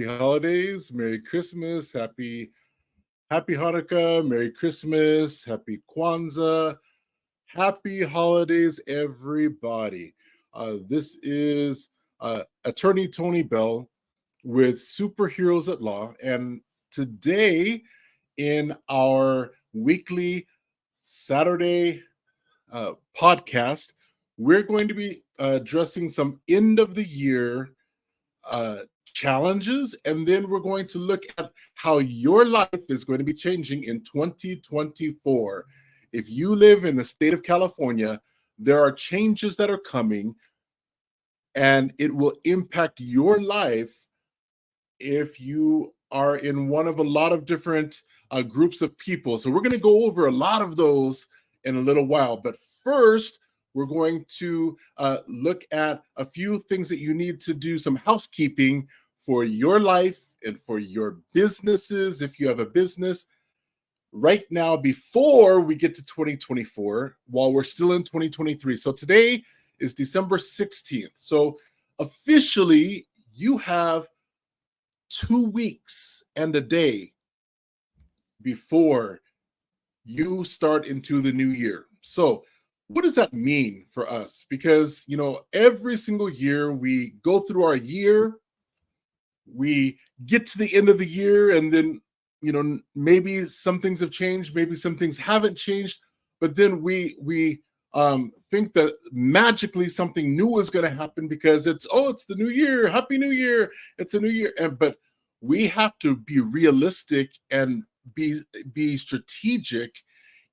Happy holidays, Merry Christmas, Happy Hanukkah, Merry Christmas, Happy Kwanzaa, Happy holidays, everybody. This is Attorney Tony Bell with Superheroes at Law, and today in our weekly Saturday podcast, we're going to be addressing some end of the year uh, challenges, and then we're going to look at how your life is going to be changing in 2024. If you live in the state of California, there are changes that are coming, and it will impact your life if you are in one of a lot of different groups of people. So we're going to go over a lot of those in a little while. But first, we're going to look at a few things that you need to do, some housekeeping for your life and for your businesses, if you have a business. Right now, before we get to 2024, while we're still in 2023. So today is December 16th. So officially, you have 2 weeks and a day before you start into the new year. So what does that mean for us? Because, every single year we go through our year, we get to the end of the year, and then, maybe some things have changed, maybe some things haven't changed, but then we think that magically something new is going to happen because it's the new year, happy new year, it's a new year. But we have to be realistic and be strategic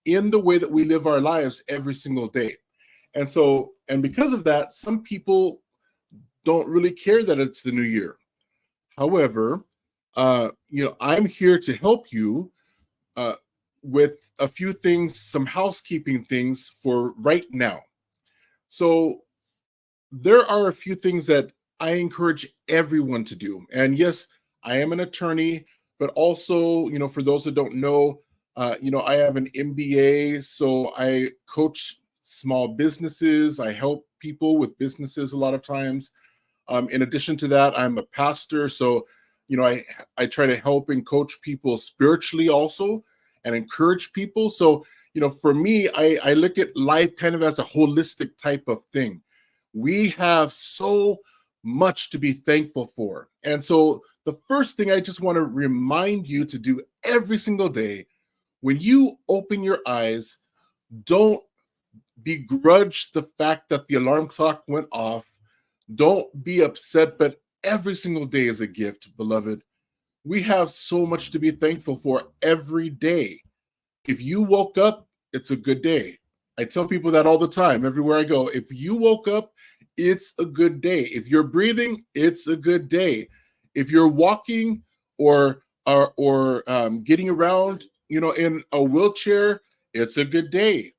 in the way that we live our lives every single day. And because of that, some people don't really care that it's the new year. However, I'm here to help you with a few things, some housekeeping things for right now. So there are a few things that I encourage everyone to do. And yes, I am an attorney, but also, for those that don't know, I have an MBA, so I coach small businesses. I help people with businesses a lot of times. In addition to that, I'm a pastor, so I try to help and coach people spiritually also and encourage people. So for me, I look at life kind of as a holistic type of thing. We have so much to be thankful for. And so the first thing I just want to remind you to do every single day, when you open your eyes, don't begrudge the fact that the alarm clock went off. Don't be upset, but every single day is a gift, beloved. We have so much to be thankful for every day. If you woke up, it's a good day. I tell people that all the time, everywhere I go. If you woke up, it's a good day. If you're breathing, it's a good day. If you're walking or getting around, in a wheelchair, it's a good day,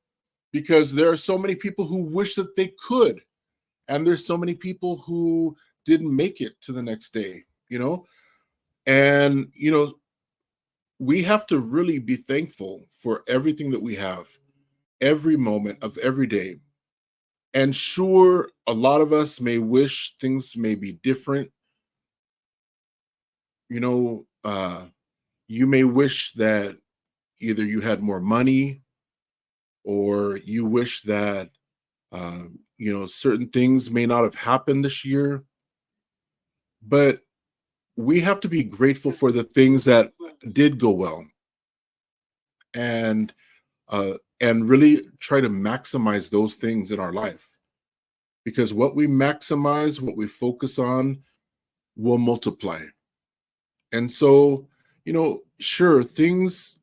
because there are so many people who wish that they could, and there's so many people who didn't make it to the next day. And we have to really be thankful for everything that we have, every moment of every day. And sure, a lot of us may wish things may be different. You may wish that either you had more money, or you wish that certain things may not have happened this year. But we have to be grateful for the things that did go well, and really try to maximize those things in our life, because what we maximize, what we focus on, will multiply. And so, sure, things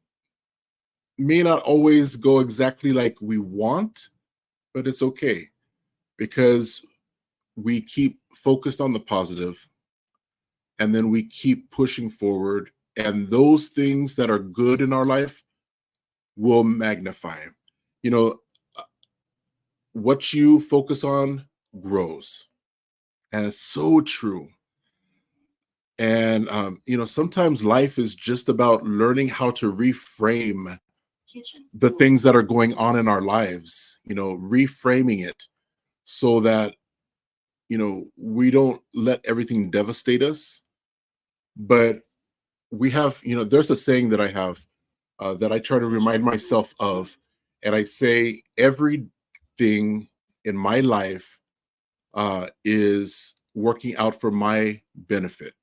may not always go exactly like we want, but it's okay, because we keep focused on the positive, and then we keep pushing forward, and those things that are good in our life will magnify. You know, what you focus on grows. And it's so true. And, sometimes life is just about learning how to reframe the things that are going on in our lives, reframing it so that, we don't let everything devastate us. But we have, there's a saying that I have that I try to remind myself of. And I say, everything in my life is working out for my benefit.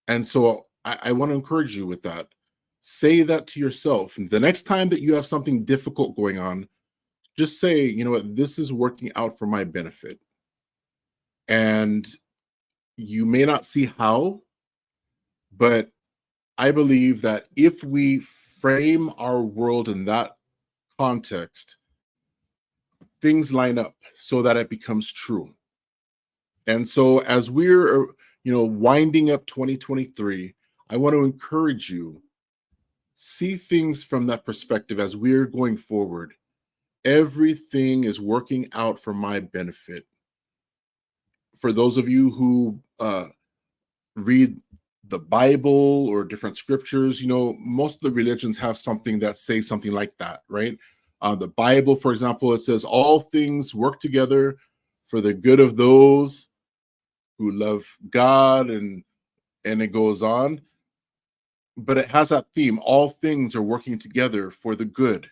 And so I want to encourage you with that. Say that to yourself. And the next time that you have something difficult going on, just say, you know what, this is working out for my benefit. And you may not see how, but I believe that if we frame our world in that context, things line up so that it becomes true. And so as we're, winding up 2023, I want to encourage you, see things from that perspective as we're going forward. Everything is working out for my benefit. For those of you who read the Bible or different scriptures, most of the religions have something that say something like that, right? The Bible, for example, it says all things work together for the good of those who love God, and it goes on. But it has that theme: all things are working together for the good.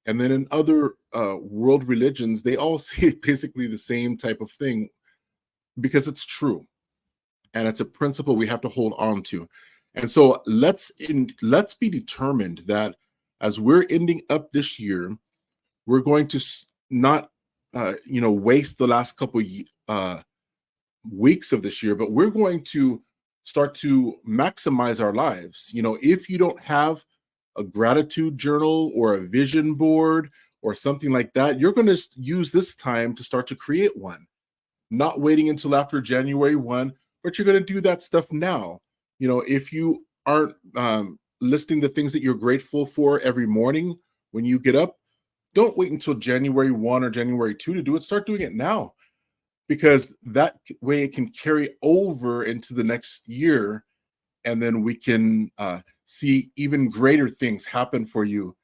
And then in other world religions, they all say basically the same type of thing, because it's true. And it's a principle we have to hold on to. And so let's be determined that as we're ending up this year, we're going to not waste the last couple weeks of this year, but we're going to start to maximize our lives. If you don't have a gratitude journal or a vision board or something like that, you're going to use this time to start to create one, not waiting until after January 1, but you're going to do that stuff now. If you aren't listing the things that you're grateful for every morning when you get up, don't wait until January 1 or January 2 to do it. Start doing it now, because that way it can carry over into the next year, and then we can see even greater things happen for you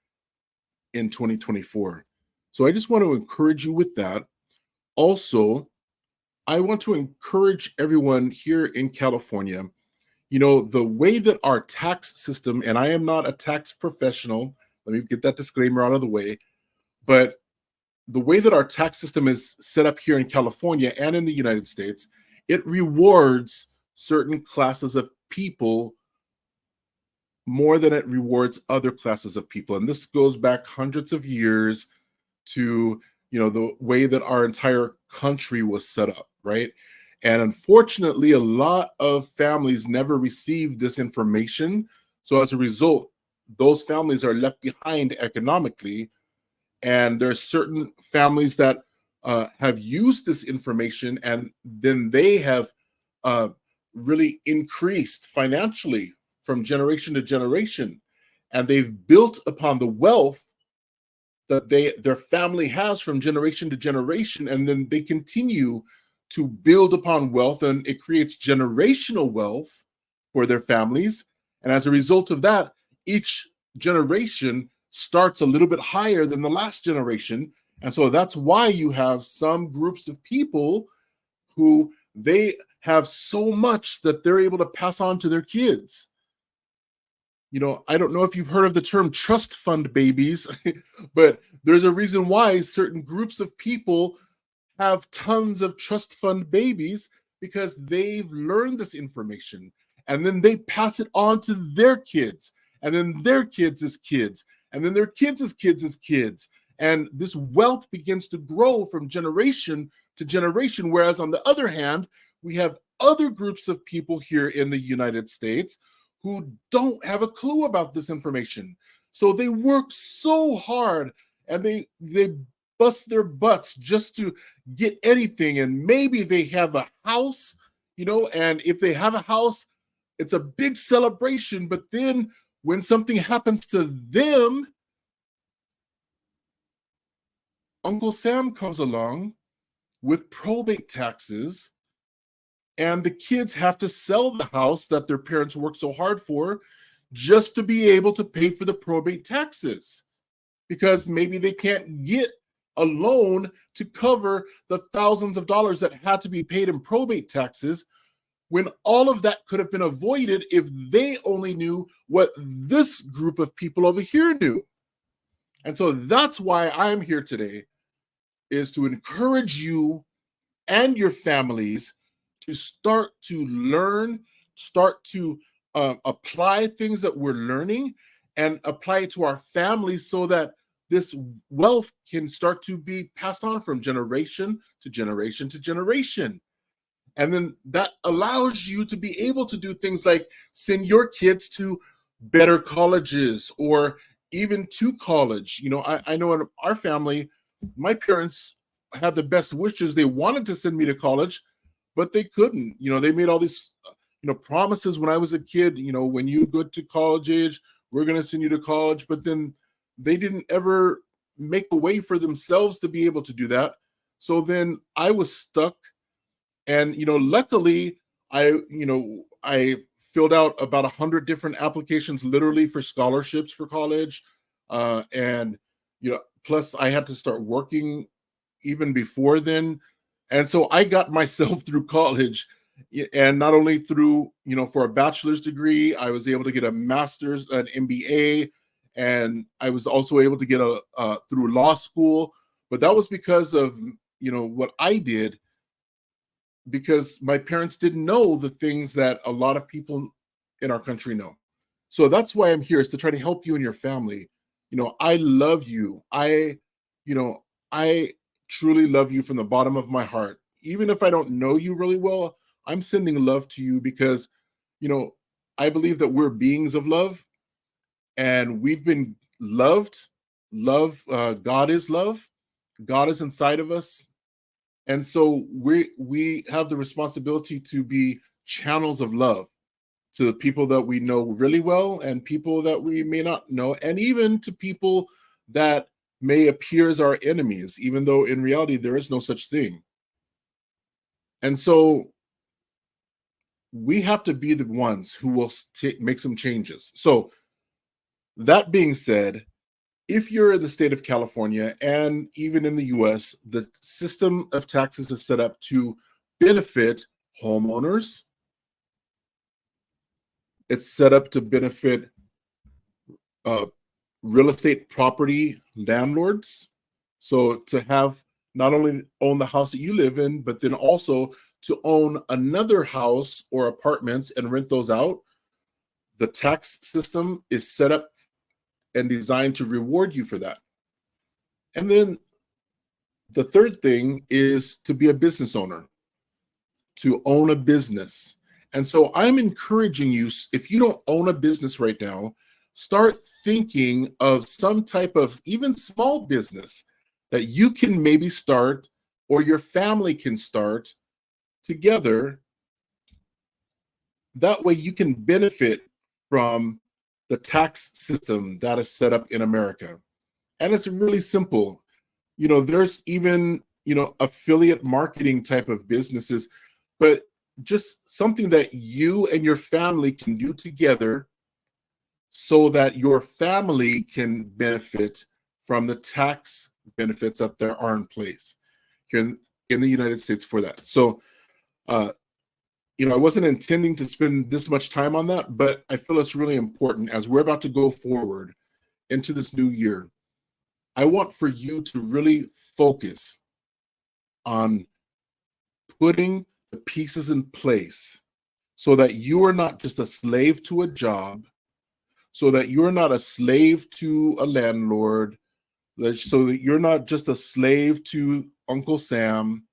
in 2024. So I just want to encourage you with that. Also, I want to encourage everyone here in California, the way that our tax system, and I am not a tax professional, let me get that disclaimer out of the way, but the way that our tax system is set up here in California and in the United States, it rewards certain classes of people more than it rewards other classes of people. And this goes back hundreds of years to, the way that our entire country was set up, right? And unfortunately, a lot of families never received this information. So as a result, those families are left behind economically. And there's certain families that have used this information, and then they have really increased financially from generation to generation. And they've built upon the wealth that their family has from generation to generation, and then they continue to build upon wealth, and it creates generational wealth for their families. And as a result of that, each generation starts a little bit higher than the last generation. And so that's why you have some groups of people who they have so much that they're able to pass on to their kids. I don't know if you've heard of the term trust fund babies, but there's a reason why certain groups of people have tons of trust fund babies, because they've learned this information and then they pass it on to their kids and then their kids' kids and then their kids' kids. And this wealth begins to grow from generation to generation. Whereas on the other hand, we have other groups of people here in the United States who don't have a clue about this information. So they work so hard and they bust their butts just to get anything. And maybe they have a house, and if they have a house, it's a big celebration. But then when something happens to them, Uncle Sam comes along with probate taxes, and the kids have to sell the house that their parents worked so hard for just to be able to pay for the probate taxes, because maybe they can't get a loan to cover the thousands of dollars that had to be paid in probate taxes, when all of that could have been avoided if they only knew what this group of people over here knew. And so that's why I'm here today, is to encourage you and your families to start to learn, start to apply things that we're learning and apply it to our families, so that this wealth can start to be passed on from generation to generation to generation. And then that allows you to be able to do things like send your kids to better colleges or even to college. I know in our family, my parents had the best wishes. They wanted to send me to college, but they couldn't. They made all these, promises when I was a kid, when you go to college age, we're going to send you to college. But then they didn't ever make a way for themselves to be able to do that. So then I was stuck. And, luckily I filled out about 100 different applications, literally, for scholarships for college. And, plus I had to start working even before then. And so I got myself through college, and not only through, for a bachelor's degree, I was able to get a master's, an MBA, and I was also able to get through law school. But that was because of, what I did, because my parents didn't know the things that a lot of people in our country know. So that's why I'm here, is to try to help you and your family. I love you. I truly love you from the bottom of my heart. Even if I don't know you really well, I'm sending love to you because, I believe that we're beings of love and we've been loved. God is love. God is inside of us. And so we have the responsibility to be channels of love to people that we know really well and people that we may not know, and even to people that may appear as our enemies, even though in reality there is no such thing. And so we have to be the ones who will make some changes. So that being said, if you're in the state of California and even in the US, the system of taxes is set up to benefit homeowners. It's set up to benefit real estate property landlords. So to have not only own the house that you live in, but then also to own another house or apartments and rent those out. The tax system is set up and designed to reward you for that. And then the third thing is to be a business owner, to own a business. And so I'm encouraging you, if you don't own a business right now, start thinking of some type of even small business that you can maybe start or your family can start together. That way you can benefit from the tax system that is set up in America. And it's really simple. There's even, affiliate marketing type of businesses, but just something that you and your family can do together so that your family can benefit from the tax benefits that there are in place here in the United States for that. So I wasn't intending to spend this much time on that, but I feel it's really important as we're about to go forward into this new year. I want for you to really focus on putting the pieces in place so that you are not just a slave to a job, so that you're not a slave to a landlord, so that you're not just a slave to Uncle Sam,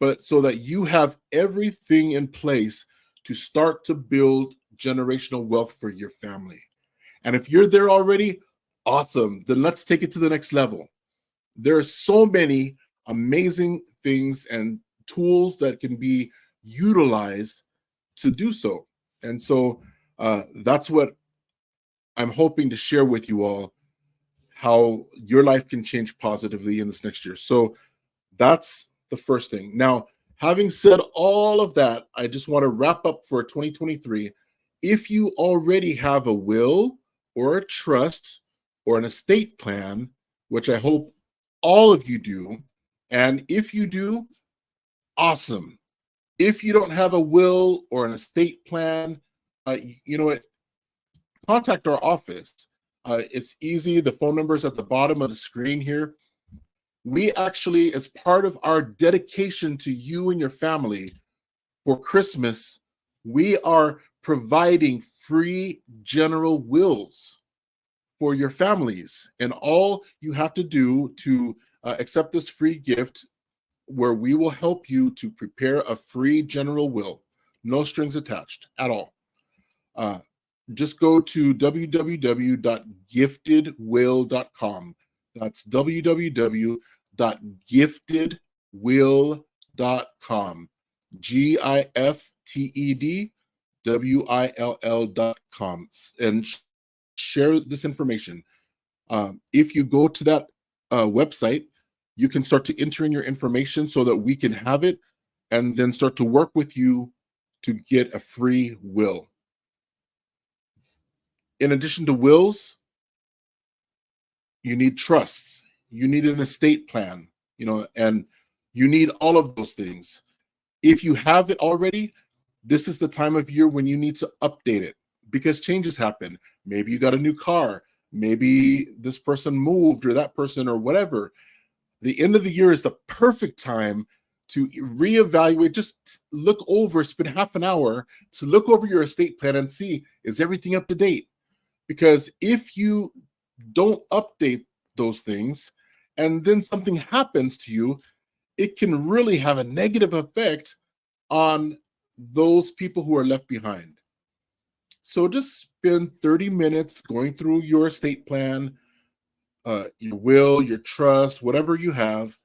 but so that you have everything in place to start to build generational wealth for your family. And if you're there already, awesome. Then let's take it to the next level. There are so many amazing things and tools that can be utilized to do so. And so that's what I'm hoping to share with you all, how your life can change positively in this next year. So that's the first thing. Now, having said all of that, I just want to wrap up for 2023. If you already have a will or a trust or an estate plan, which I hope all of you do, and if you do, awesome. If you don't have a will or an estate plan, you know what? Contact our office. It's easy. The phone number is at the bottom of the screen here. We actually, as part of our dedication to you and your family for Christmas, we are providing free general wills for your families. And all you have to do to accept this free gift, where we will help you to prepare a free general will, no strings attached at all. Just go to www.giftedwill.com. That's www.giftedwill.com. GIFTEDWILL.com. And share this information. If you go to that website, you can start to enter in your information so that we can have it and then start to work with you to get a free will. In addition to wills, you need trusts, you need an estate plan, and you need all of those things. If you have it already, this is the time of year when you need to update it, because changes happen. Maybe you got a new car, maybe this person moved or that person or whatever. The end of the year is the perfect time to reevaluate. Just look over, spend half an hour to look over your estate plan and see, is everything up to date? Because if you don't update those things and then something happens to you, it can really have a negative effect on those people who are left behind. So just spend 30 minutes going through your estate plan, your will, your trust, whatever you have,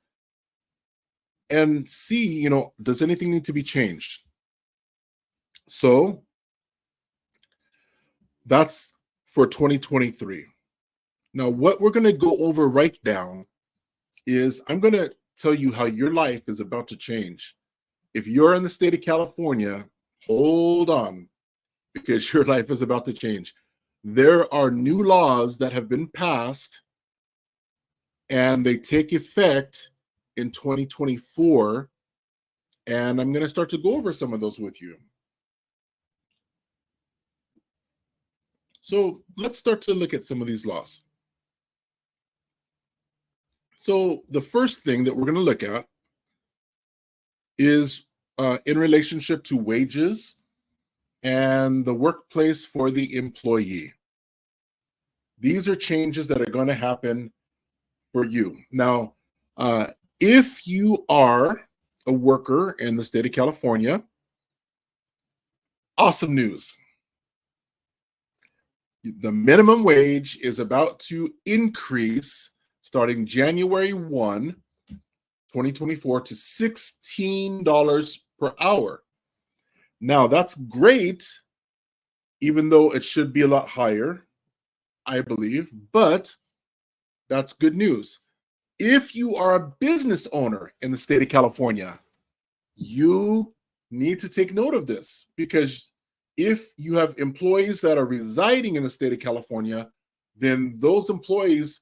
and see, does anything need to be changed? So that's for 2023. Now, what we're going to go over right now is I'm going to tell you how your life is about to change. If you're in the state of California, hold on, because your life is about to change. There are new laws that have been passed, and they take effect in 2024. And I'm going to start to go over some of those with you. So let's start to look at some of these laws. So the first thing that we're going to look at is in relationship to wages and the workplace for the employee. These are changes that are going to happen for you. Now, if you are a worker in the state of California, awesome news. The minimum wage is about to increase starting January 1, 2024 to $16 per hour. Now, that's great, even though it should be a lot higher, I believe, but that's good news. If you are a business owner in the state of California, you need to take note of this, because if you have employees that are residing in the state of California, then those employees,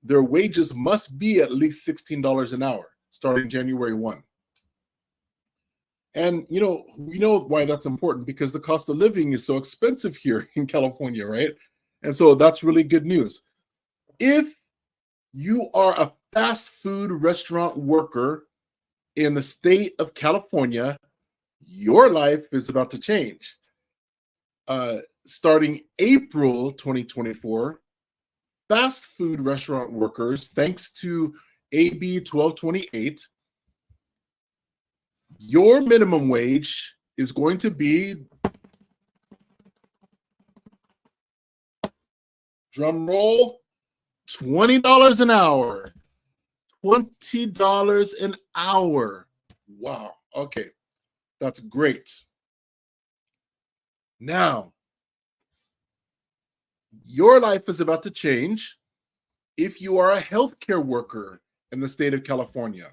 their wages must be at least $16 an hour starting January 1. And we know why that's important, because the cost of living is so expensive here in California, right? And so that's really good news. If you are a fast food restaurant worker in the state of California, your life is about to change. Starting April 2024, fast food restaurant workers, thanks to AB 1228, your minimum wage is going to be, drum roll, $20 an hour. $20 an hour. Wow. Okay. That's great. Now, your life is about to change if you are a healthcare worker in the state of California.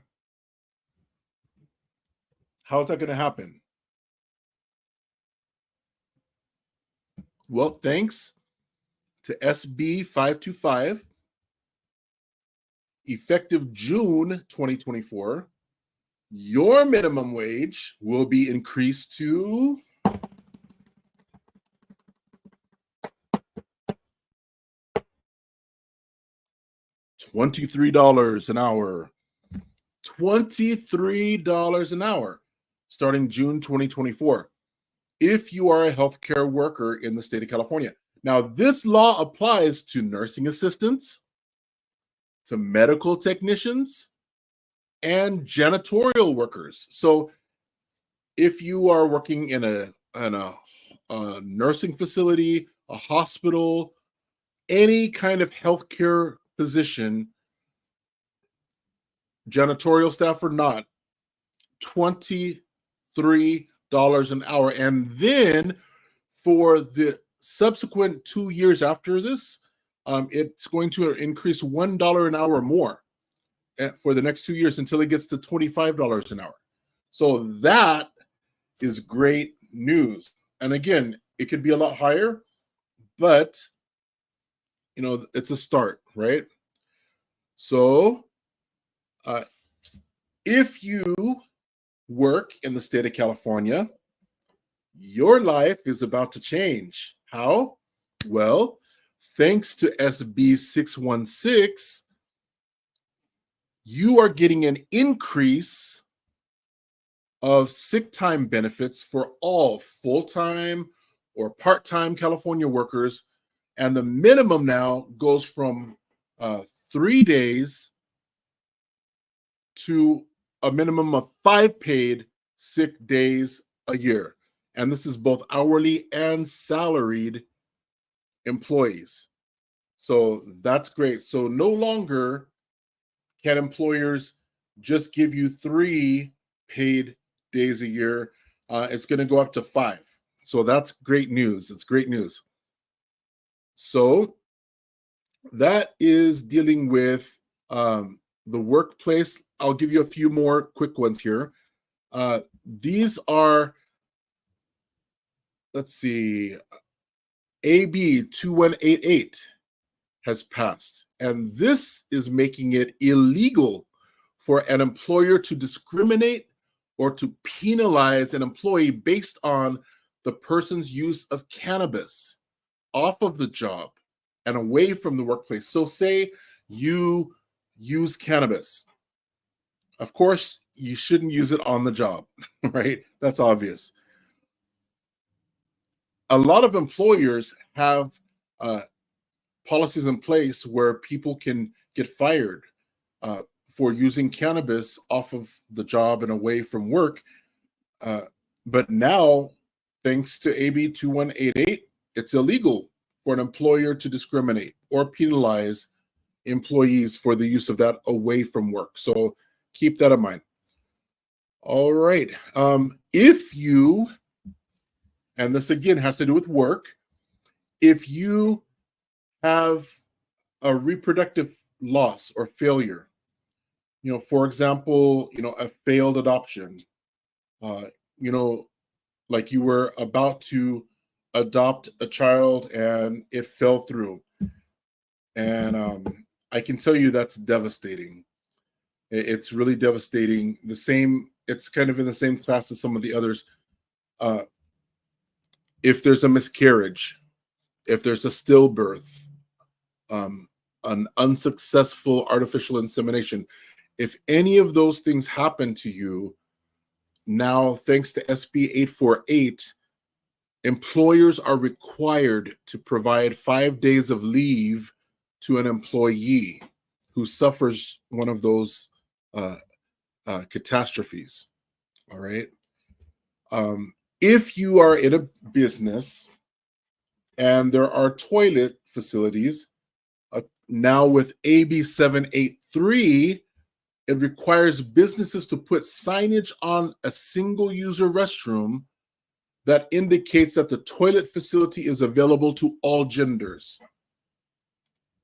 How's that going to happen? Well, thanks to SB 525, effective June 2024, your minimum wage will be increased to $23 an hour. $23 an hour starting June 2024 if you are a healthcare worker in the state of California. Now, this law applies to nursing assistants, to medical technicians, and janitorial workers. So if you are working in a nursing facility, a hospital, any kind of healthcare position, janitorial staff or not, $23 an hour. And then for the subsequent 2 years after this, it's going to increase $1 an hour more for the next 2 years until it gets to $25 an hour. So that is great news. And again, it could be a lot higher, but it's a start, right? So if you work in the state of California, your life is about to change. How? Well, thanks to SB 616, you are getting an increase of sick time benefits for all full-time or part-time California workers. And the minimum now goes from 3 days to a minimum of 5 paid sick days a year. And this is both hourly and salaried employees. So that's great. So no longer can employers just give you 3 paid days a year. It's going to go up to 5. So that's great news. It's great news. So that is dealing with the workplace. I'll give you a few more quick ones here. These are, let's see, AB 2188 has passed, and this is making it illegal for an employer to discriminate or to penalize an employee based on the person's use of cannabis off of the job and away from the workplace. So say you use cannabis. Of course, you shouldn't use it on the job, right? That's obvious. A lot of employers have policies in place where people can get fired for using cannabis off of the job and away from work. But now, thanks to AB 2188, it's illegal for an employer to discriminate or penalize employees for the use of that away from work. So keep that in mind. All right. If you, and this again has to do with work, if you have a reproductive loss or failure, for example, a failed adoption, like you were about to adopt a child and it fell through. And I can tell you that's devastating. It's really devastating. The same it's kind of in the same class as some of the others. Uh, if there's a miscarriage, if there's a stillbirth, an unsuccessful artificial insemination, if any of those things happen to you, now thanks to SB 848, employers are required to provide 5 days of leave to an employee who suffers one of those catastrophes. All right. If you are in a business and there are toilet facilities, now with AB 783, it requires businesses to put signage on a single user restroom that indicates that the toilet facility is available to all genders.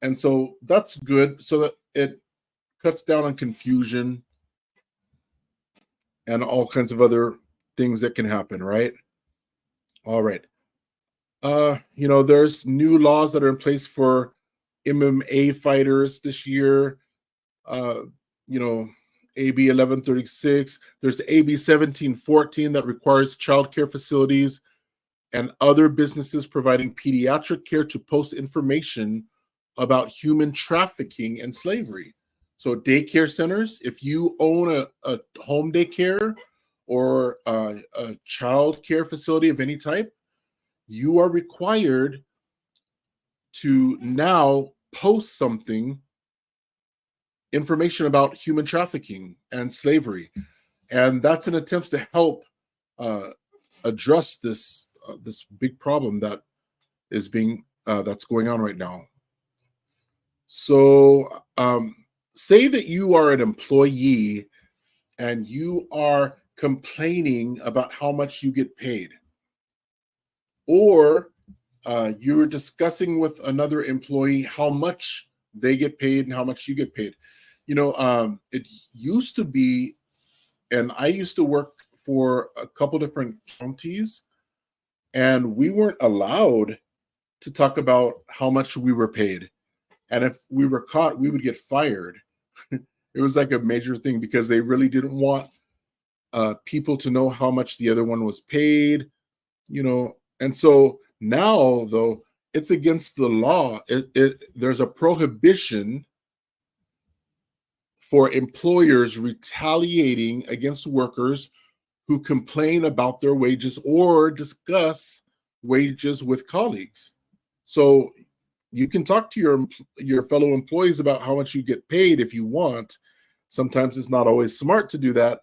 And so that's good, so that it cuts down on confusion and all kinds of other things that can happen, right? All right. There's new laws that are in place for MMA fighters this year. AB 1136. There's AB 1714 that requires childcare facilities and other businesses providing pediatric care to post information about human trafficking and slavery. So daycare centers, if you own a home daycare or a child care facility of any type, you are required to now post something, information about human trafficking and slavery. And that's an attempt to help address this big problem that is that's going on right now. So say that you are an employee and you are complaining about how much you get paid, or you're discussing with another employee how much they get paid and how much you get paid. It used to be, and I used to work for a couple different counties, and we weren't allowed to talk about how much we were paid. And if we were caught, we would get fired. It was like a major thing because they really didn't want people to know how much the other one was paid, And so now, though, it's against the law. There's a prohibition for employers retaliating against workers who complain about their wages or discuss wages with colleagues. So you can talk to your fellow employees about how much you get paid if you want. Sometimes it's not always smart to do that,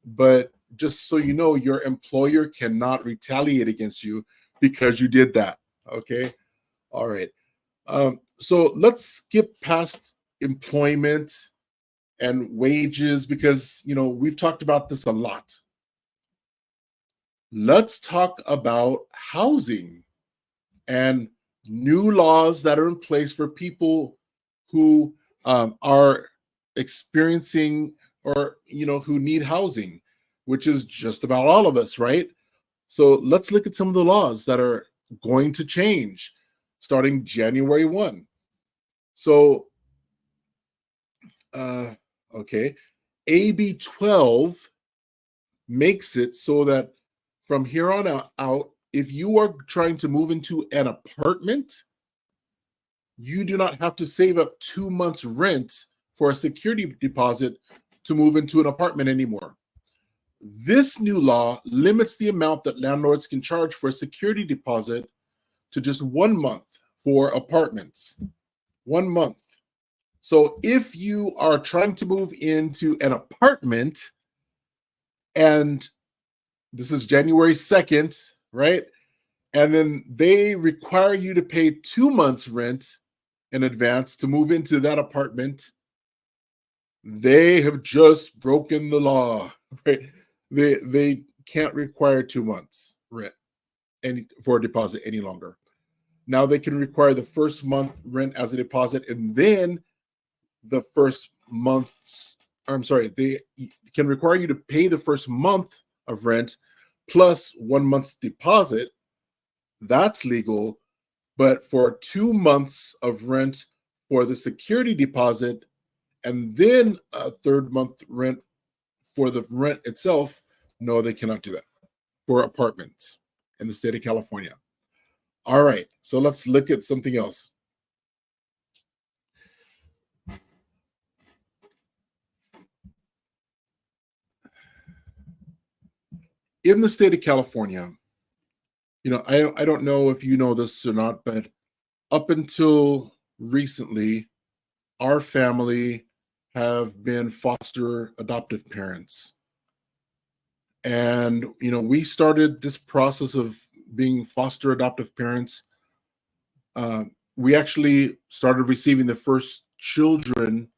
but just so you know, your employer cannot retaliate against you because you did that. Okay. All right. So let's skip past employment and wages because, we've talked about this a lot. Let's talk about housing and new laws that are in place for people who are experiencing or, who need housing, which is just about all of us, right? So let's look at some of the laws that are going to change starting January 1. So, okay, AB 12 makes it so that from here on out, if you are trying to move into an apartment, you do not have to save up 2 months' rent for a security deposit to move into an apartment anymore. This new law limits the amount that landlords can charge for a security deposit to just 1 month for apartments. 1 month. So if you are trying to move into an apartment and this is January 2nd, right? And then they require you to pay 2 months rent in advance to move into that apartment. They have just broken the law, right? They can't require 2 months rent for a deposit any longer. Now they can require the first month rent as a deposit, and then the first month's, they can require you to pay the first month of rent plus 1 month's deposit. That's legal. But for 2 months of rent for the security deposit and then a third month rent for the rent itself, no, they cannot do that for apartments in the state of California. All right, so let's look at something else. In the state of California, I don't know if you know this or not, but up until recently, our family have been foster adoptive parents. And, we started this process of being foster adoptive parents. We actually started receiving the first children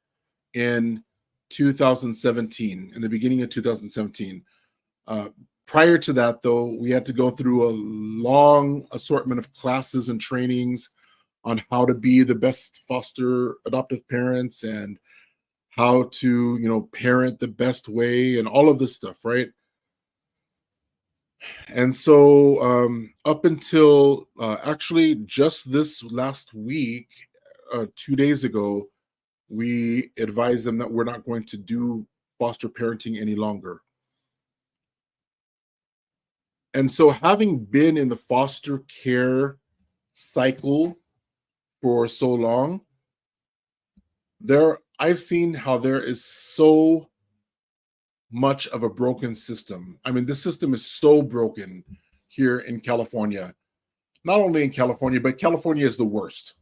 in 2017, in the beginning of 2017. Prior to that, though, we had to go through a long assortment of classes and trainings on how to be the best foster adoptive parents and how to, parent the best way and all of this stuff, right? And so up until actually just this last week, 2 days ago, we advised them that we're not going to do foster parenting any longer. And so having been in the foster care cycle for so long, I've seen how there is so much of a broken system. I mean, this system is so broken here in California. Not only in California, but California is the worst.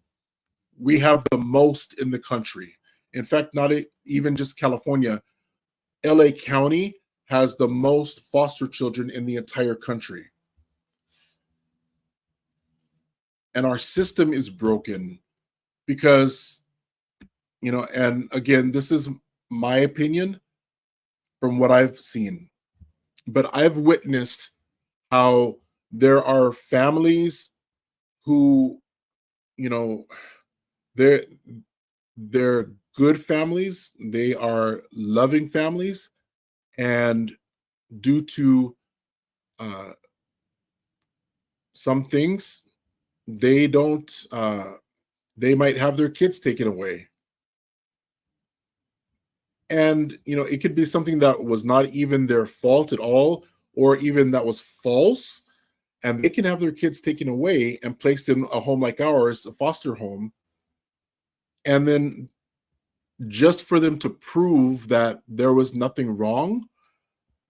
We have the most in the country. In fact, not even just California. LA County has the most foster children in the entire country. And our system is broken because, and again, this is my opinion from what I've seen, but I've witnessed how there are families who, they're good families, they are loving families, and due to some things, they might have their kids taken away. And it could be something that was not even their fault at all, or even that was false, and they can have their kids taken away and placed in a home like ours, a foster home, and then just for them to prove that there was nothing wrong,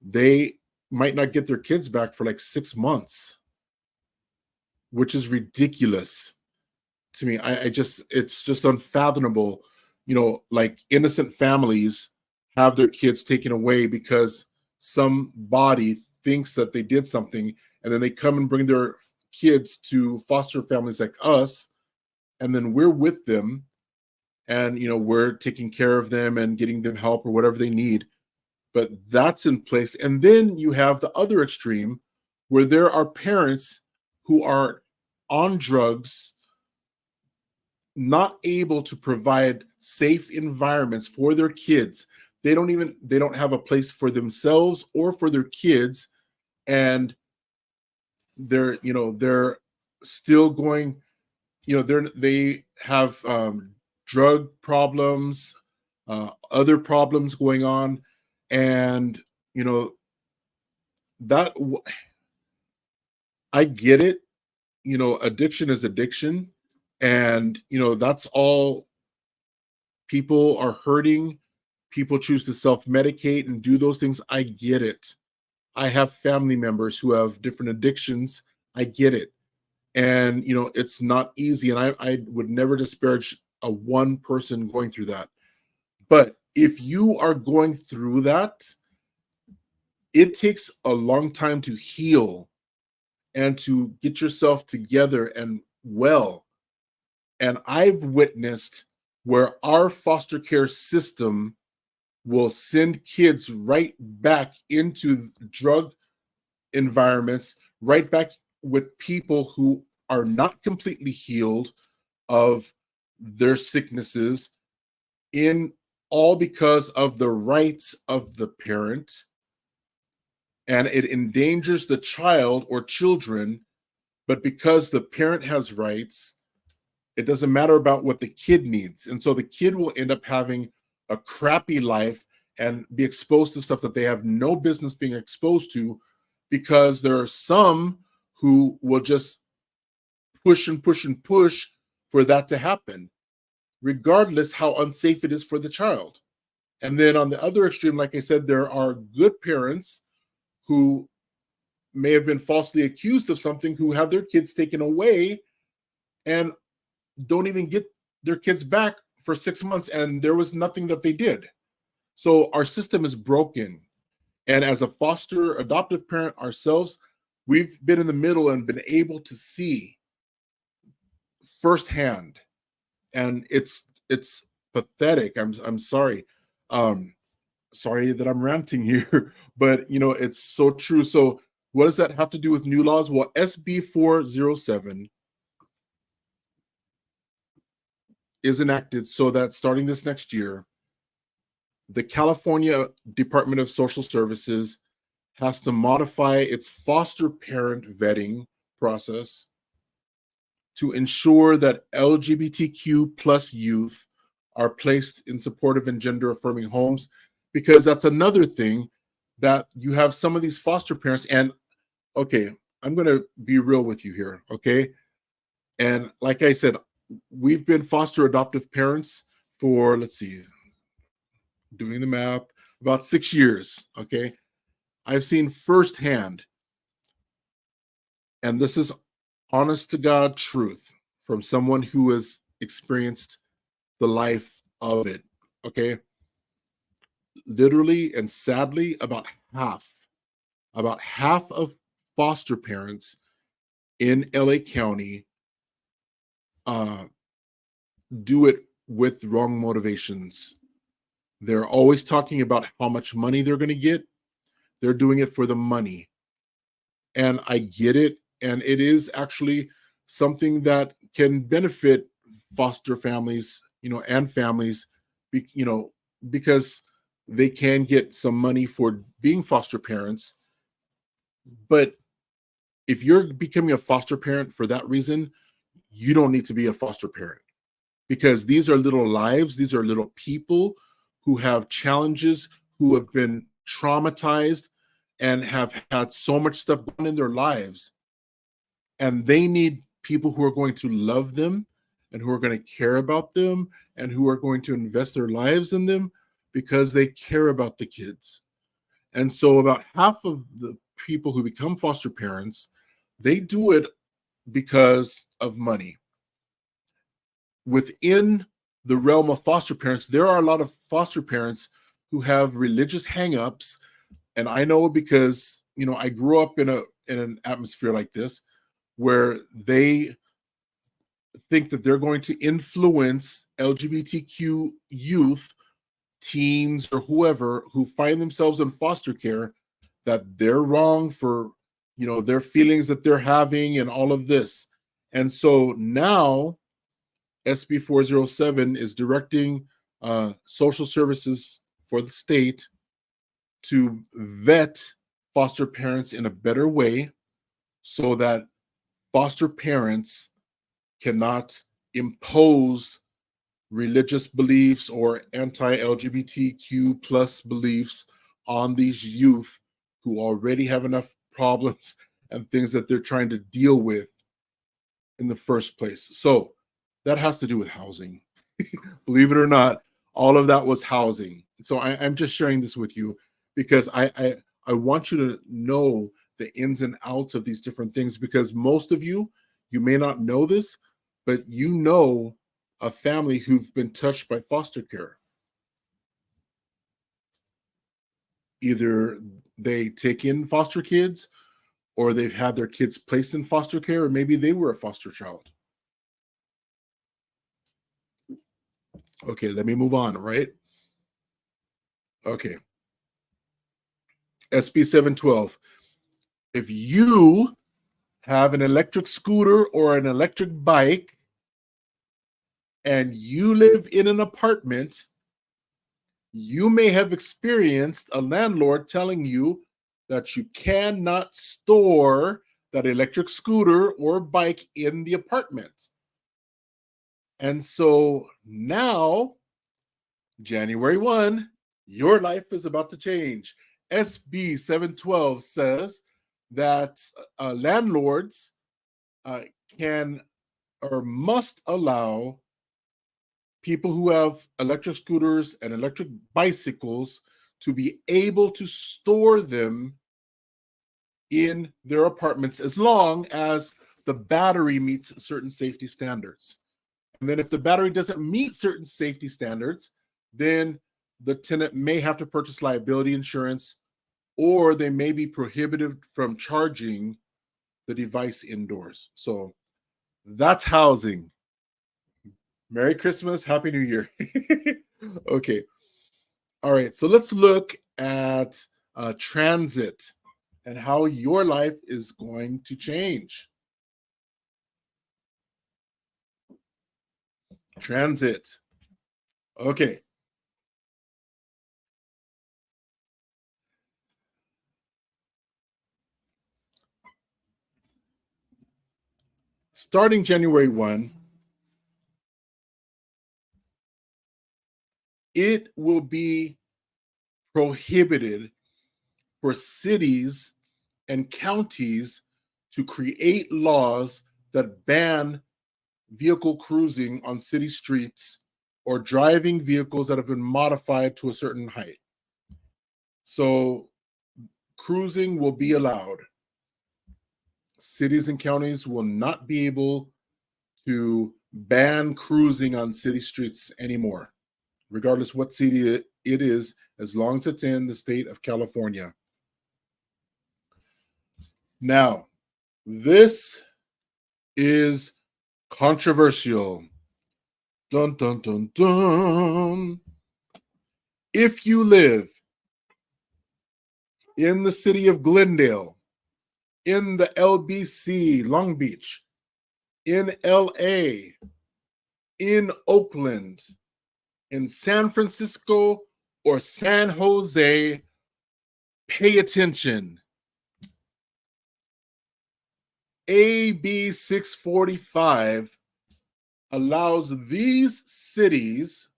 they might not get their kids back for like 6 months, which is ridiculous to me. It's just unfathomable. Like innocent families have their kids taken away because somebody thinks that they did something, and then they come and bring their kids to foster families like us, and then we're with them, and we're taking care of them and getting them help or whatever they need. But that's in place. And then you have the other extreme where there are parents who are on drugs, not able to provide safe environments for their kids. They don't have a place for themselves or for their kids, and they're still going, they have drug problems, other problems going on, and that I get it. Addiction is addiction, and that's all. People are hurting, people choose to self-medicate and do those things. I get it. I have family members who have different addictions. I get it. And it's not easy, and I would never disparage a one person going through that. But if you are going through that, it takes a long time to heal and to get yourself together and well. And I've witnessed where our foster care system will send kids right back into drug environments, right back with people who are not completely healed of their sicknesses, in all because of the rights of the parent. And it endangers the child or children, but because the parent has rights, it doesn't matter about what the kid needs. And so the kid will end up having a crappy life and be exposed to stuff that they have no business being exposed to, because there are some who will just push and push and push for that to happen, regardless how unsafe it is for the child. And then on the other extreme, like I said, there are good parents who may have been falsely accused of something, who have their kids taken away and don't even get their kids back for 6 months, and there was nothing that they did. So our system is broken. And as a foster adoptive parent ourselves, we've been in the middle and been able to see firsthand. And it's pathetic. I'm sorry. Sorry that I'm ranting here, but it's so true. So what does that have to do with new laws? Well, SB 407 is enacted so that starting this next year, the California Department of Social Services has to modify its foster parent vetting process to ensure that LGBTQ plus youth are placed in supportive and gender affirming homes, because that's another thing, that you have some of these foster parents. And okay, I'm going to be real with you here, okay? And like I said, we've been foster adoptive parents for, let's see, doing the math, about 6 years, okay? I've seen firsthand, and this is honest to God truth from someone who has experienced the life of it, okay? Literally and sadly, about half of foster parents in LA County do it with wrong motivations. They're always talking about how much money they're going to get. They're doing it for the money. And I get it. And it is actually something that can benefit foster families, and families, because they can get some money for being foster parents. But if you're becoming a foster parent for that reason, you don't need to be a foster parent, because these are little lives. These are little people who have challenges, who have been traumatized and have had so much stuff going on in their lives. And they need people who are going to love them and who are going to care about them and who are going to invest their lives in them, because they care about the kids. And so about half of the people who become foster parents, they do it because of money. Within the realm of foster parents, there are a lot of foster parents who have religious hangups. And I know, because, I grew up in an atmosphere like this, where they think that they're going to influence LGBTQ youth, teens, or whoever who find themselves in foster care, that they're wrong for, their feelings that they're having and all of this. And so now SB 407 is directing social services for the state to vet foster parents in a better way, so that foster parents cannot impose religious beliefs or anti-LGBTQ plus beliefs on these youth who already have enough problems and things that they're trying to deal with in the first place. So that has to do with housing. Believe it or not, all of that was housing. So I'm just sharing this with you because I want you to know the ins and outs of these different things, because most of you may not know this, but you know a family who've been touched by foster care. Either they take in foster kids, or they've had their kids placed in foster care, or maybe they were a foster child. Okay, let me move on, right? Okay. SB 712. If you have an electric scooter or an electric bike and you live in an apartment, you may have experienced a landlord telling you that you cannot store that electric scooter or bike in the apartment. And so now, January 1, Your life is about to change. SB 712 says that landlords can or must allow people who have electric scooters and electric bicycles to be able to store them in their apartments as long as the battery meets certain safety standards. And then if the battery doesn't meet certain safety standards, then the tenant may have to purchase liability insurance, or they may be prohibited from charging the device indoors. So that's housing. Merry Christmas, Happy New Year. Okay. All right. So let's look at transit and how your life is going to change. Transit. Okay. Starting January 1, it will be prohibited for cities and counties to create laws that ban vehicle cruising on city streets or driving vehicles that have been modified to a certain height. So cruising will be allowed. Cities and counties will not be able to ban cruising on city streets anymore, regardless what city it is, as long as it's in the state of California. Now, this is controversial. Dun, dun, dun, dun. If you live in the city of Glendale, in the LBC, Long Beach, in LA, in Oakland, in San Francisco, or San Jose, pay attention. AB 645 allows these cities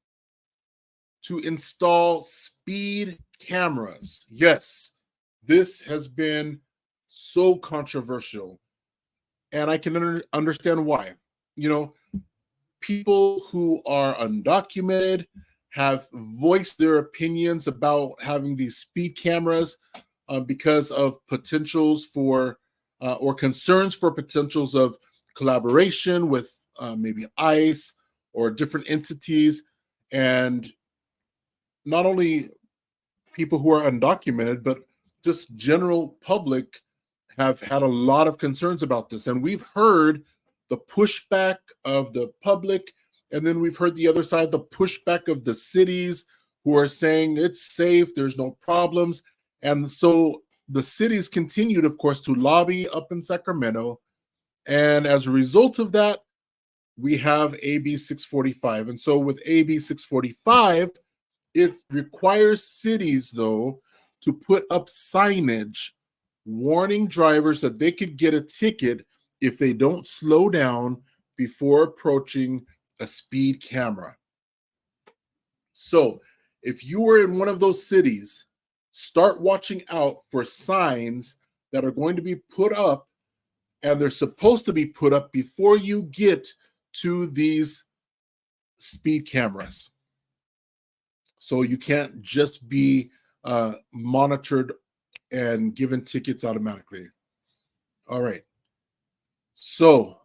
to install speed cameras. Yes, this has been so controversial, and I can understand why. You know, people who are undocumented have voiced their opinions about having these speed cameras because of potentials for or concerns for potentials of collaboration with maybe ICE or different entities. And not only people who are undocumented, but just general public have had a lot of concerns about this. And we've heard the pushback of the public, and then we've heard the other side, the pushback of the cities who are saying it's safe, there's no problems. And so the cities continued, of course, to lobby up in Sacramento. And as a result of that, we have AB 645. And so with AB 645, it requires cities, though, to put up signage warning drivers that they could get a ticket if they don't slow down before approaching a speed camera. So if you are in one of those cities, start watching out for signs that are going to be put up, and they're supposed to be put up before you get to these speed cameras. So you can't just be monitored and given tickets automatically. All right. So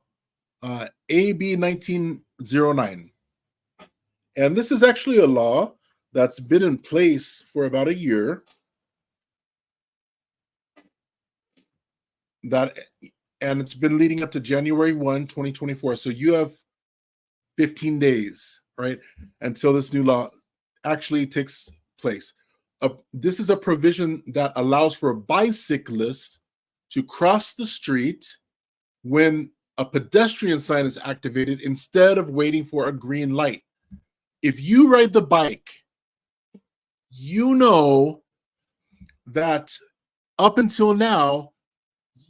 AB 1909. And this is actually a law that's been in place for about a year. And it's been leading up to January 1, 2024. So you have 15 days, right, until this new law actually takes place. This is a provision that allows for bicyclists to cross the street when a pedestrian sign is activated instead of waiting for a green light. If you ride the bike, you know that up until now,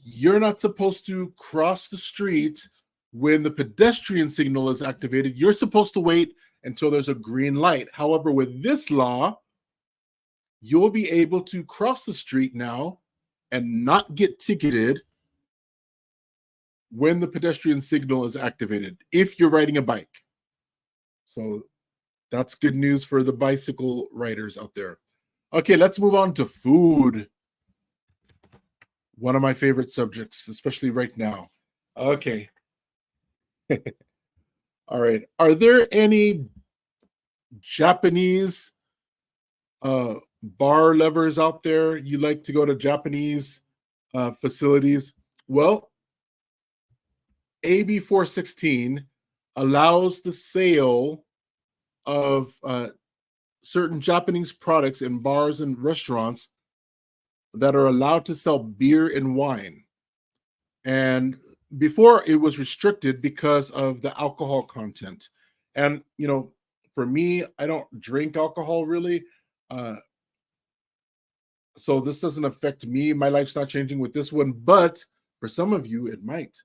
you're not supposed to cross the street when the pedestrian signal is activated. You're supposed to wait until there's a green light. However, with this law, you'll be able to cross the street now and not get ticketed when the pedestrian signal is activated if you're riding a bike. So that's good news for the bicycle riders out there. Okay, let's move on to food. One of my favorite subjects, especially right now. Okay. All right. Are there any Japanese bar lovers out there? You like to go to Japanese facilities? Well, AB 416 allows the sale of certain Japanese products in bars and restaurants that are allowed to sell beer and wine. And before it was restricted because of the alcohol content. And, you know, for me, I don't drink alcohol really. So this doesn't affect me. My life's not changing with this one, but for some of you, it might.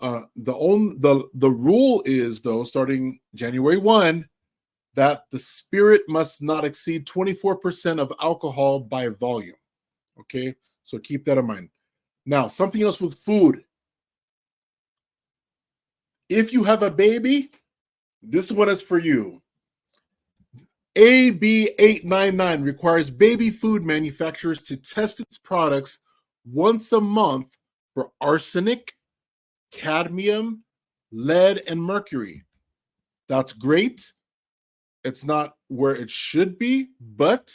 The rule is, though, starting January 1, that the spirit must not exceed 24% of alcohol by volume. Okay, so keep that in mind. Now, something else with food. If you have a baby, this one is for you. AB 899 requires baby food manufacturers to test its products once a month for arsenic, cadmium, lead, and mercury. That's great. It's not where it should be, but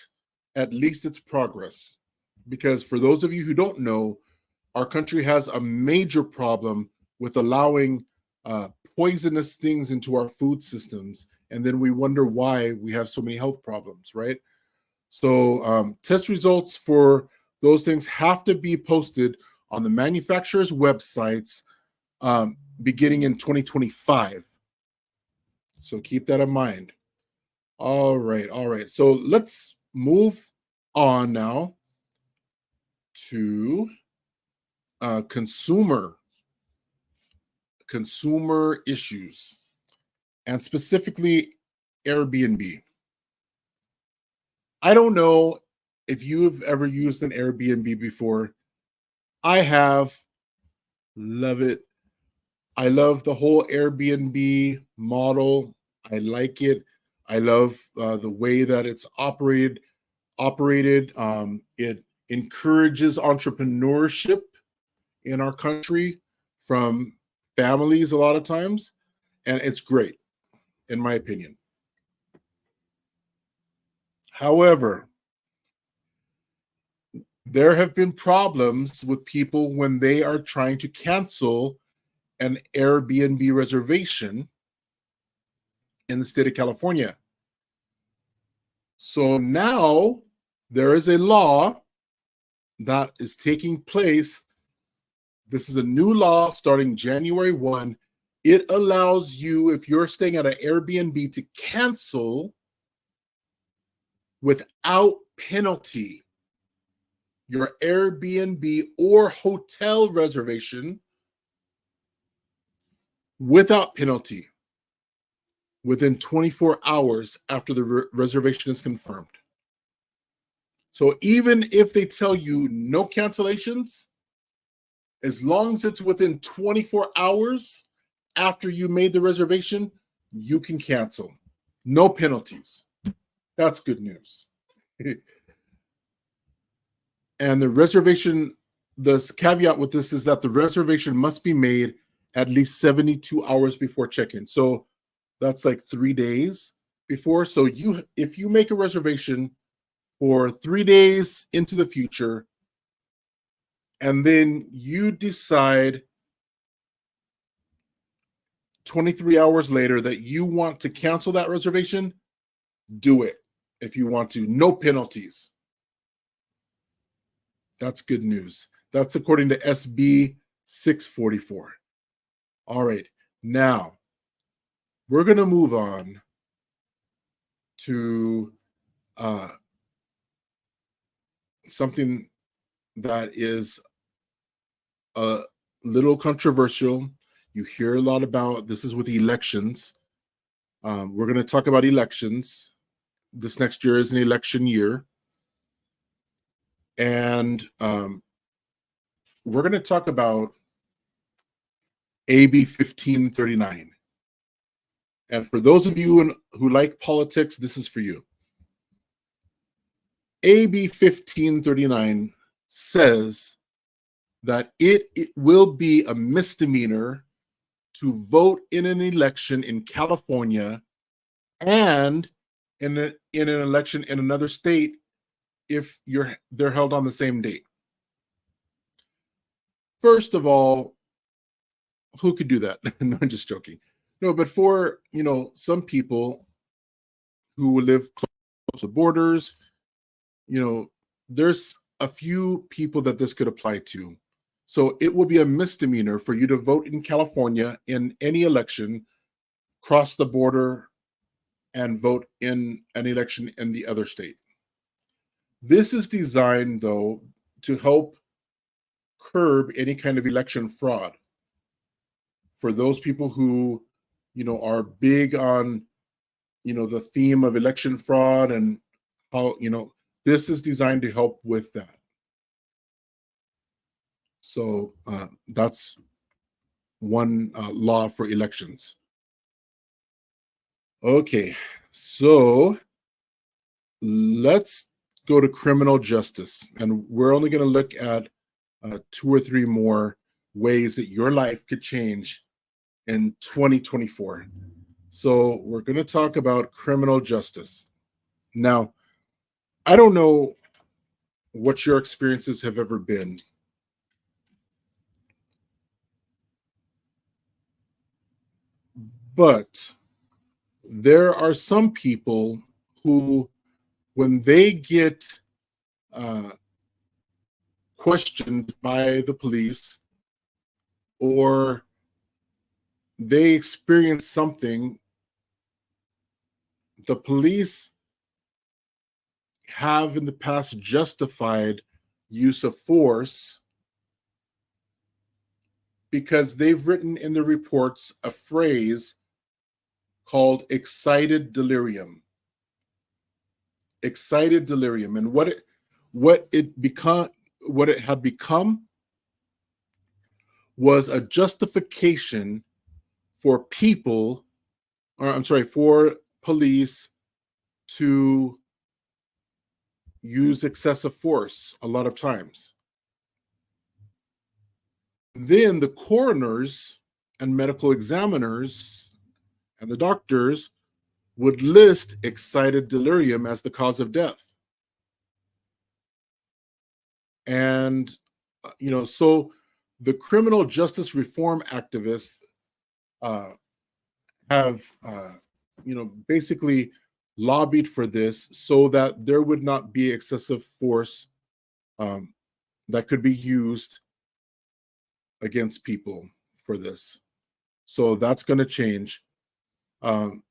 at least it's progress. Because for those of you who don't know, our country has a major problem with allowing poisonous things into our food systems. And then we wonder why we have so many health problems, right? So test results for those things have to be posted on the manufacturer's websites beginning in 2025. So keep that in mind. All right. So let's move on now to consumer issues, and specifically Airbnb. I don't know if you've ever used an Airbnb before. I have. Love it. I love the whole Airbnb model. I like it. I love the way that it's operated. It encourages entrepreneurship in our country from families a lot of times, and it's great, in my opinion. However, there have been problems with people when they are trying to cancel an Airbnb reservation in the state of California. So now there is a law that is taking place. This is a new law starting January 1. It allows you, if you're staying at an Airbnb, to cancel without penalty your Airbnb or hotel reservation without penalty within 24 hours after the reservation is confirmed. So even if they tell you no cancellations, as long as it's within 24 hours after you made the reservation, you can cancel. No penalties. That's good news. And the reservation, the caveat with this is that the reservation must be made at least 72 hours before check-in. So that's like 3 days before. So if you make a reservation for 3 days into the future, and then you decide 23 hours later that you want to cancel that reservation, do it if you want to. No penalties. That's good news. That's according to SB 644. All right. Now, we're going to move on to something that is a little controversial. You hear a lot about this is with elections. We're going to talk about elections. This next year is an election year. And we're going to talk about AB 1539. And for those of you who like politics, this is for you. AB 1539 says that it will be a misdemeanor to vote in an election in California and in an election in another state if they're held on the same date. First of all, who could do that? No, I'm just joking. No, but for some people who live close to borders, there's a few people that this could apply to. So it will be a misdemeanor for you to vote in California in any election, cross the border, and vote in an election in the other state. This is designed, though, to help curb any kind of election fraud. For those people who, are big on, the theme of election fraud and how, this is designed to help with that. So that's one law for elections. Okay, so let's go to criminal justice. And we're only going to look at 2 or 3 more ways that your life could change in 2024. So we're going to talk about criminal justice. Now, I don't know what your experiences have ever been, but there are some people who, when they get questioned by the police or they experience something, the police have in the past justified use of force because they've written in the reports a phrase called excited delirium. Excited delirium. And what it had become was a justification for for police to use excessive force a lot of times. Then the coroners and medical examiners and the doctors would list excited delirium as the cause of death. And, so the criminal justice reform activists have, basically lobbied for this so that there would not be excessive force that could be used against people for this. So that's going to change in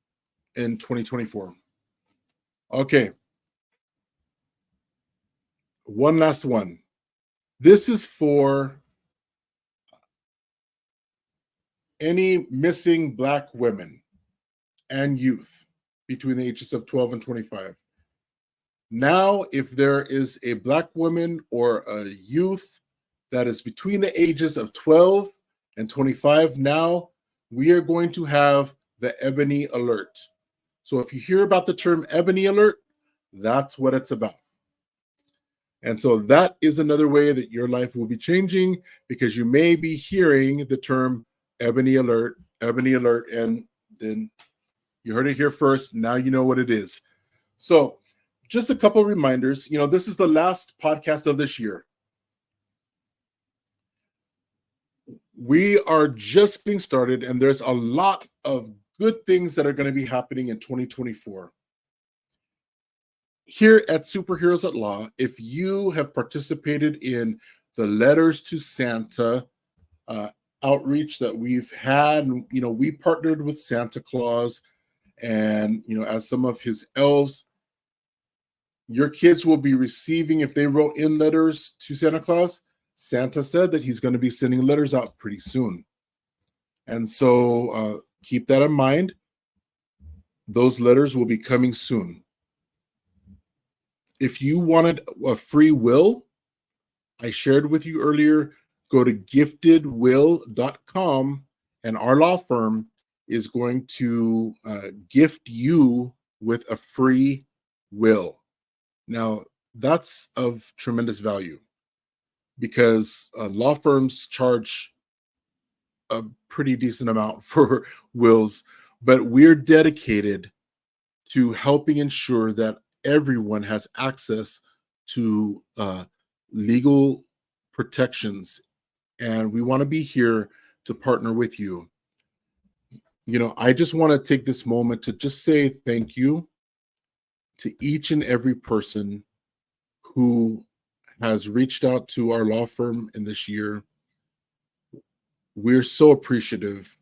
2024. Okay. One last one. This is for any missing Black women and youth between the ages of 12 and 25. Now, if there is a Black woman or a youth that is between the ages of 12 and 25, now we are going to have the Ebony Alert. So if you hear about the term Ebony Alert, that's what it's about. And so that is another way that your life will be changing, because you may be hearing the term Ebony Alert, and then you heard it here first. Now you know what it is. So just a couple of reminders. This is the last podcast of this year. We are just getting started, and there's a lot of good things that are going to be happening in 2024. Here at Superheroes at Law, if you have participated in the Letters to Santa outreach that we've had, we partnered with Santa Claus, and as some of his elves, your kids will be receiving, if they wrote in letters to Santa Claus, Santa said that he's going to be sending letters out pretty soon. And so keep that in mind. Those letters will be coming soon. If you wanted a free will, I shared with you earlier, go to giftedwill.com, and our law firm is going to gift you with a free will. Now, that's of tremendous value because law firms charge a pretty decent amount for wills, but we're dedicated to helping ensure that everyone has access to legal protections. And we want to be here to partner with you. I just want to take this moment to just say thank you to each and every person who has reached out to our law firm in this year. We're so appreciative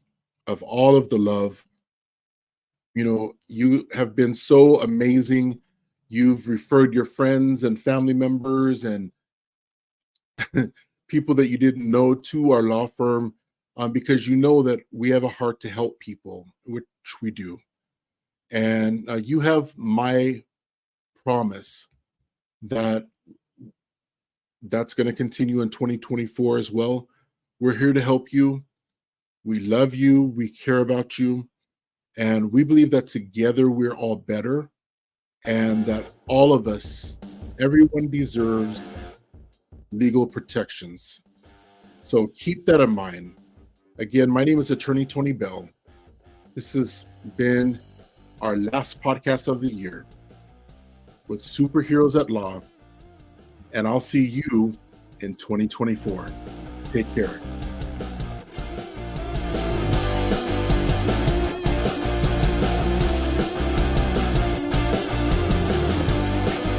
of all of the love. You have been so amazing. You've referred your friends and family members and people that you didn't know to our law firm because you know that we have a heart to help people, which we do. And you have my promise that that's going to continue in 2024 as well. We're here to help you. We love you. We care about you. And we believe that together we're all better and that all of us, everyone deserves legal protections. So keep that in mind. Again, my name is Attorney Tony Bell. This has been our last podcast of the year with Superheroes at Law. And I'll see you in 2024. Take care.